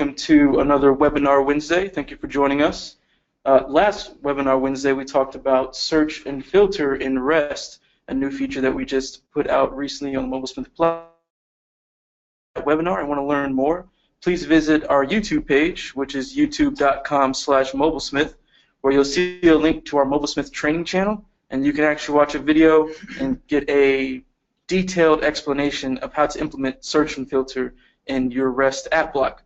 welcome to another Webinar Wednesday. Thank you for joining us. Last Webinar Wednesday, we talked about search and filter in REST, a new feature that we just put out recently on the MobileSmith webinar. And want to learn more, please visit our YouTube page, which is youtube.com/MobileSmith, where you'll see a link to our MobileSmith training channel, and you can actually watch a video and get a detailed explanation of how to implement search and filter in your REST app block.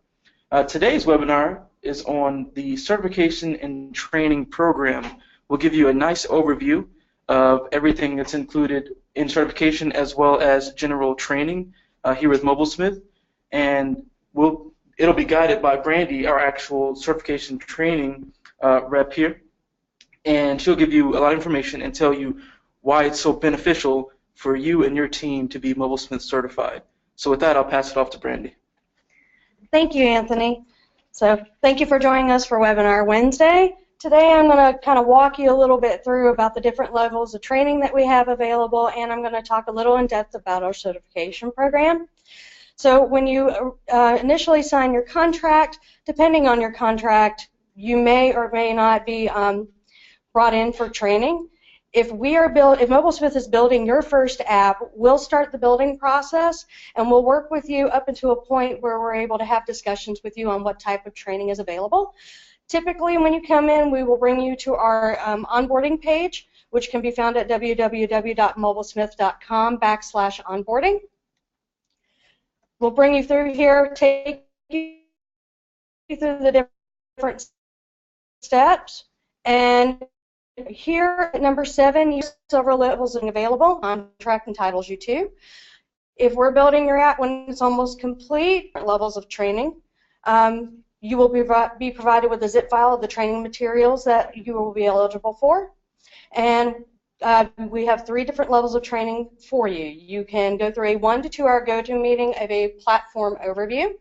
Today's webinar is on the certification and training program. We'll give you a nice overview of everything that's included in certification as well as general training here with MobileSmith, and it'll be guided by Brandy, our actual certification training rep here, and she'll give you a lot of information and tell you why it's so beneficial for you and your team to be MobileSmith certified. So with that, I'll pass it off to Brandy. Thank you, Anthony. So thank you for joining us for Webinar Wednesday. Today I'm going to kind of walk you a little bit through about the different levels of training that we have available, and I'm going to talk a little in depth about our certification program. So when you initially sign your contract, depending on your contract, you may or may not be brought in for training. If MobileSmith is building your first app, we'll start the building process, and we'll work with you up until a point where we're able to have discussions with you on what type of training is available. Typically, when you come in, we will bring you to our onboarding page, which can be found at www.mobilesmith.com/onboarding. We'll bring you through here, take you through the different steps, and here at number 7, you have several levels available. Contract entitles you to. If we're building your app when it's almost complete, levels of training, you will be provided with a zip file of the training materials that you will be eligible for. And we have 3 different levels of training for you. You can go through a 1 to 2 hour go-to meeting of a platform overview.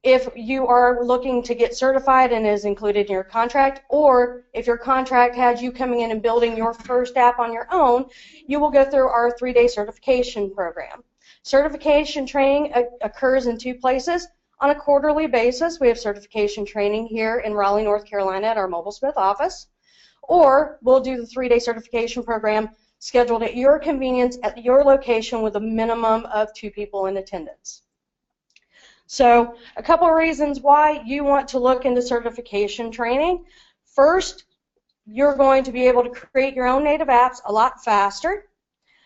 If you are looking to get certified and is included in your contract, or if your contract has you coming in and building your first app on your own, you will go through our 3-day certification program. Certification training occurs in 2 places. On a quarterly basis, we have certification training here in Raleigh, North Carolina at our MobileSmith office, or we'll do the 3-day certification program scheduled at your convenience at your location with a minimum of 2 people in attendance. So a couple of reasons why you want to look into certification training. First, you're going to be able to create your own native apps a lot faster.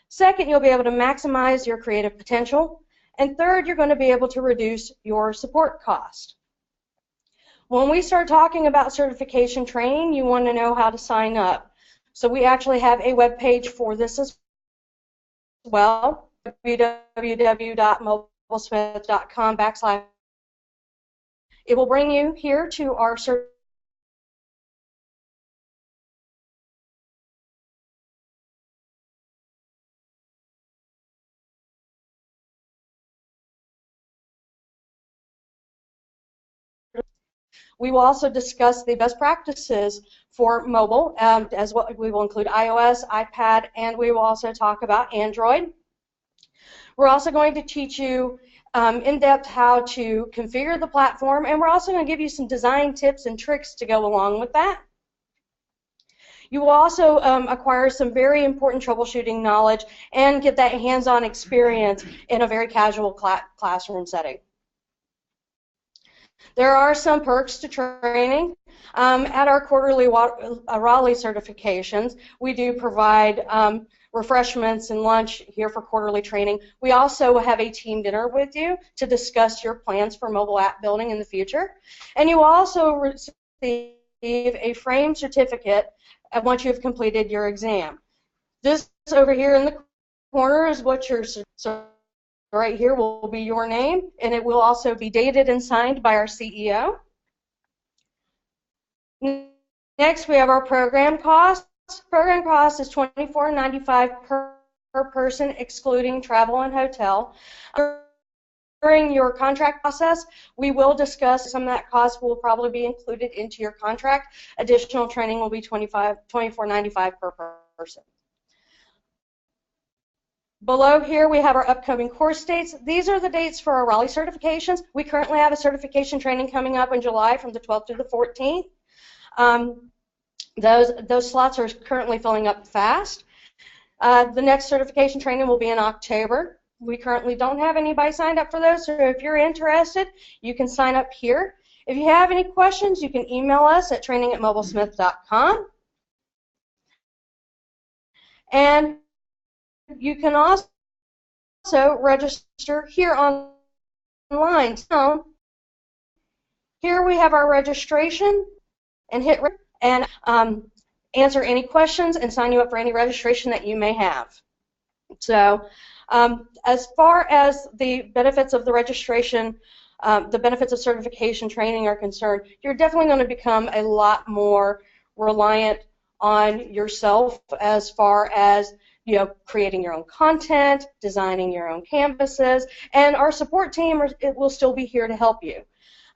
Second, you'll be able to maximize your creative potential. And third, you're going to be able to reduce your support cost. When we start talking about certification training, you want to know how to sign up. So we actually have a web page for this as well, www.mobilesmith.com/. It will bring you here to our We will also discuss the best practices for mobile, as well. We will include iOS, iPad, and we will also talk about Android. We're also going to teach you in depth how to configure the platform, and we're also going to give you some design tips and tricks to go along with that. You will also acquire some very important troubleshooting knowledge and get that hands-on experience in a very casual classroom setting. There are some perks to training. At our quarterly Raleigh certifications, we do provide refreshments and lunch here for quarterly training. We also have a team dinner with you to discuss your plans for mobile app building in the future. And you will also receive a framed certificate once you have completed your exam. This over here in the corner is what your right here will be your name, and it will also be dated and signed by our CEO. Next, we have our program cost. Program cost is $24.95 per person, excluding travel and hotel. During your contract process, we will discuss some of that cost will probably be included into your contract. Additional training will be $24.95 per person. Below here, we have our upcoming course dates. These are the dates for our Raleigh certifications. We currently have a certification training coming up in July from the 12th to the 14th. Those slots are currently filling up fast. The next certification training will be in October. We currently don't have anybody signed up for those, so if you're interested, you can sign up here. If you have any questions, you can email us at training@mobilesmith.com. And you can also register here online. So here we have our registration, and hit and answer any questions and sign you up for any registration that you may have. So as far as the benefits of the registration, the benefits of certification training are concerned, you're definitely going to become a lot more reliant on yourself as far as creating your own content, designing your own canvases, and our support team will still be here to help you.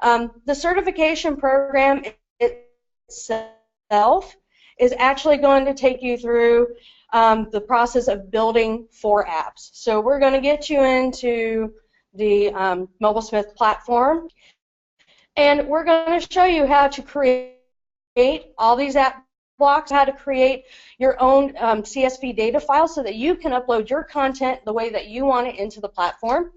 The certification program itself is actually going to take you through the process of building 4 apps. So we're going to get you into the MobileSmith platform, and we're going to show you how to create all these app blocks, how to create your own CSV data file so that you can upload your content the way that you want it into the platform.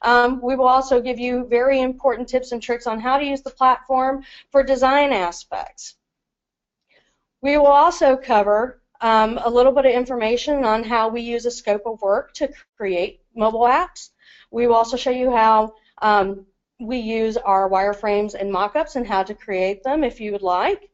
We will also give you very important tips and tricks on how to use the platform for design aspects. We will also cover a little bit of information on how we use a scope of work to create mobile apps. We will also show you how we use our wireframes and mockups and how to create them if you would like.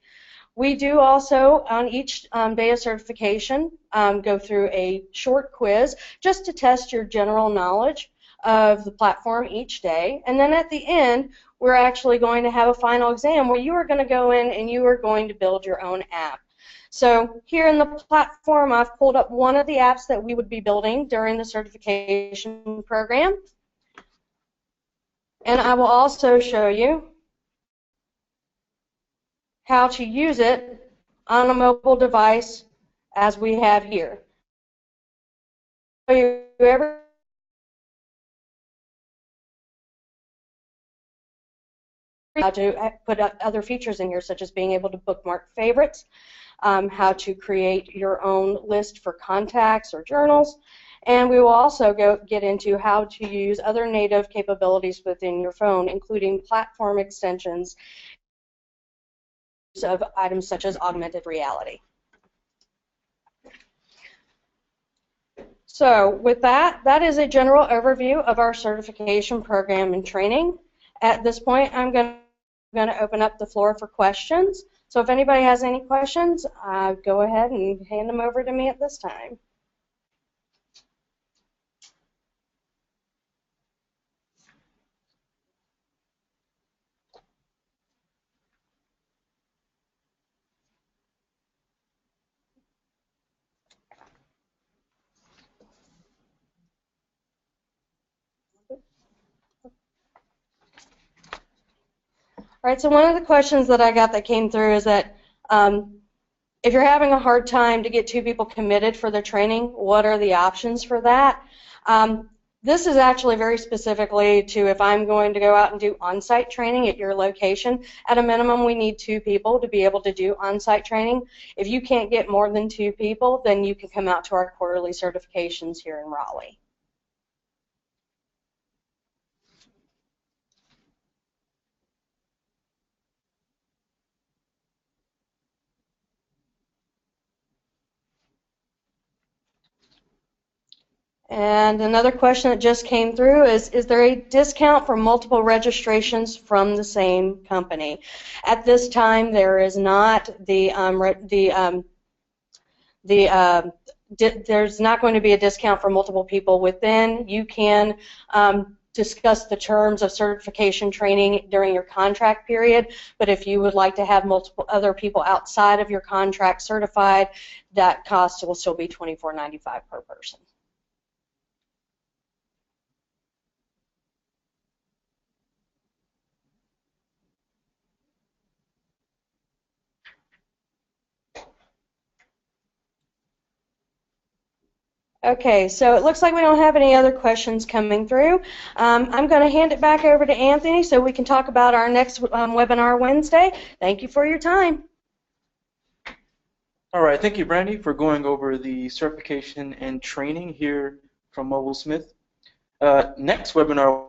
We do also, on each day of certification, go through a short quiz just to test your general knowledge of the platform each day. And then at the end, we're actually going to have a final exam where you are going to go in and you are going to build your own app. So here in the platform, I've pulled up one of the apps that we would be building during the certification program. And I will also show you how to use it on a mobile device as we have here. How to put other features in here, such as being able to bookmark favorites, how to create your own list for contacts or journals, and we will also get into how to use other native capabilities within your phone, including platform extensions of items such as augmented reality. So with that, that is a general overview of our certification program and training. At this point, I'm going to open up the floor for questions. So if anybody has any questions, go ahead and hand them over to me at this time. All right, so one of the questions that I got that came through is that if you're having a hard time to get 2 people committed for their training, what are the options for that? This is actually very specifically to if I'm going to go out and do on-site training at your location. At a minimum, we need 2 people to be able to do on-site training. If you can't get more than 2 people, then you can come out to our quarterly certifications here in Raleigh. And another question that just came through is there a discount for multiple registrations from the same company? At this time, there is not. There's not going to be a discount for multiple people within. You can discuss the terms of certification training during your contract period, but if you would like to have multiple other people outside of your contract certified, that cost will still be $24.95 per person. Okay, so it looks like we don't have any other questions coming through. I'm going to hand it back over to Anthony so we can talk about our next webinar Wednesday. Thank you for your time. All right, thank you, Brandy, for going over the certification and training here from MobileSmith. Next webinar,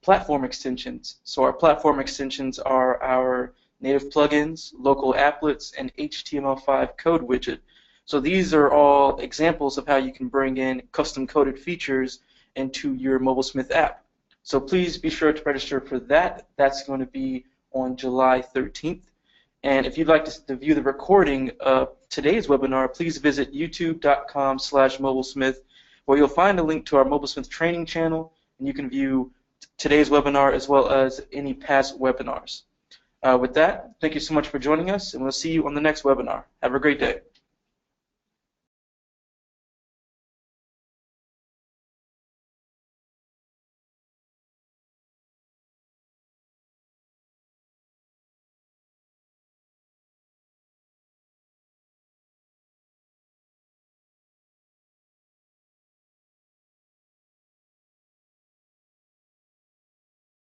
platform extensions. So our platform extensions are our native plugins, local applets, and HTML5 code widget. So these are all examples of how you can bring in custom coded features into your MobileSmith app. So please be sure to register for that. That's going to be on July 13th. And if you'd like to view the recording of today's webinar, please visit youtube.com/MobileSmith, where you'll find a link to our MobileSmith training channel, and you can view today's webinar as well as any past webinars. With that, thank you so much for joining us, and we'll see you on the next webinar. Have a great day.